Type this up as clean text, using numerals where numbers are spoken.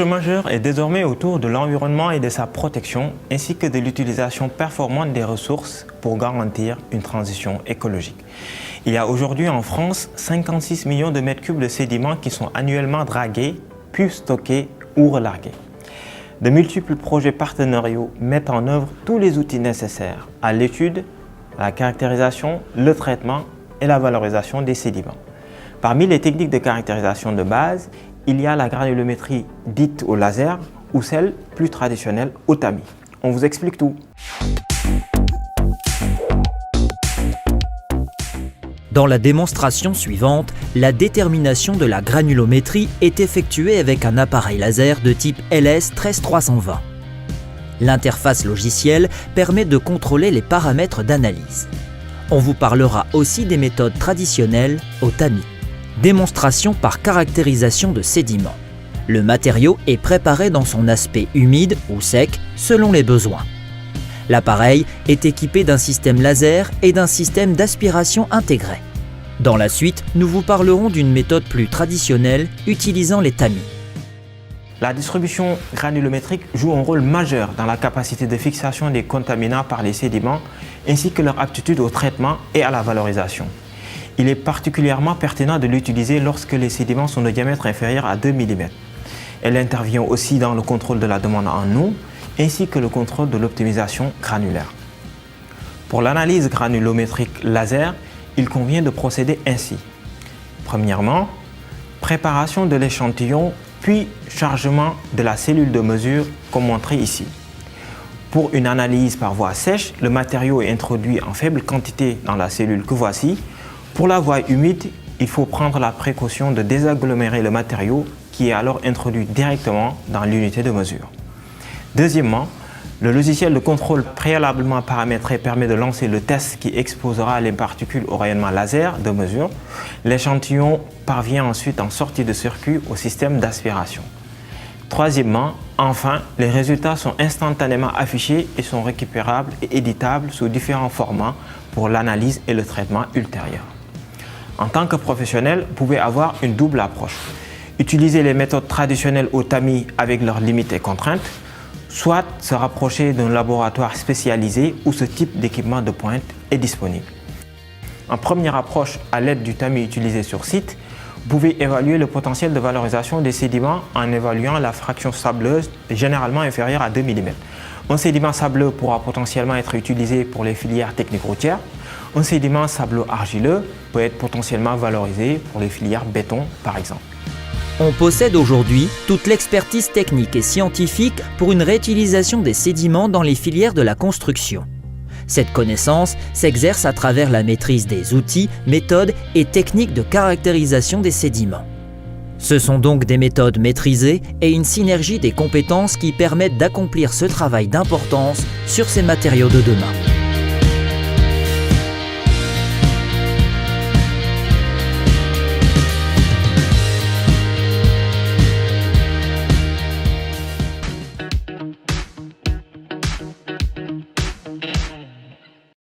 L'enjeu majeur est désormais autour de l'environnement et de sa protection, ainsi que de l'utilisation performante des ressources pour garantir une transition écologique. Il y a aujourd'hui en France 56 millions de mètres cubes de sédiments qui sont annuellement dragués, puis stockés ou relargués. De multiples projets partenariaux mettent en œuvre tous les outils nécessaires à l'étude, la caractérisation, le traitement et la valorisation des sédiments. Parmi les techniques de caractérisation de base, il y a la granulométrie dite au laser ou celle plus traditionnelle au tamis. On vous explique tout. Dans la démonstration suivante, la détermination de la granulométrie est effectuée avec un appareil laser de type LS13320. L'interface logicielle permet de contrôler les paramètres d'analyse. On vous parlera aussi des méthodes traditionnelles au tamis. Démonstration par caractérisation de sédiments. Le matériau est préparé dans son aspect humide ou sec selon les besoins. L'appareil est équipé d'un système laser et d'un système d'aspiration intégré. Dans la suite, nous vous parlerons d'une méthode plus traditionnelle utilisant les tamis. La distribution granulométrique joue un rôle majeur dans la capacité de fixation des contaminants par les sédiments ainsi que leur aptitude au traitement et à la valorisation. Il est particulièrement pertinent de l'utiliser lorsque les sédiments sont de diamètre inférieur à 2 mm. Elle intervient aussi dans le contrôle de la demande en eau ainsi que le contrôle de l'optimisation granulaire. Pour l'analyse granulométrique laser, il convient de procéder ainsi. Premièrement, préparation de l'échantillon puis chargement de la cellule de mesure comme montré ici. Pour une analyse par voie sèche, le matériau est introduit en faible quantité dans la cellule que voici. Pour la voie humide, il faut prendre la précaution de désagglomérer le matériau qui est alors introduit directement dans l'unité de mesure. Deuxièmement, le logiciel de contrôle préalablement paramétré permet de lancer le test qui exposera les particules au rayonnement laser de mesure. L'échantillon parvient ensuite en sortie de circuit au système d'aspiration. Troisièmement, enfin, les résultats sont instantanément affichés et sont récupérables et éditables sous différents formats pour l'analyse et le traitement ultérieur. En tant que professionnel, vous pouvez avoir une double approche. Utiliser les méthodes traditionnelles au tamis avec leurs limites et contraintes, soit se rapprocher d'un laboratoire spécialisé où ce type d'équipement de pointe est disponible. En première approche, à l'aide du tamis utilisé sur site, vous pouvez évaluer le potentiel de valorisation des sédiments en évaluant la fraction sableuse généralement inférieure à 2 mm. Un sédiment sableux pourra potentiellement être utilisé pour les filières techniques routières. Un sédiment sableux-argileux peut être potentiellement valorisé pour les filières béton par exemple. On possède aujourd'hui toute l'expertise technique et scientifique pour une réutilisation des sédiments dans les filières de la construction. Cette connaissance s'exerce à travers la maîtrise des outils, méthodes et techniques de caractérisation des sédiments. Ce sont donc des méthodes maîtrisées et une synergie des compétences qui permettent d'accomplir ce travail d'importance sur ces matériaux de demain.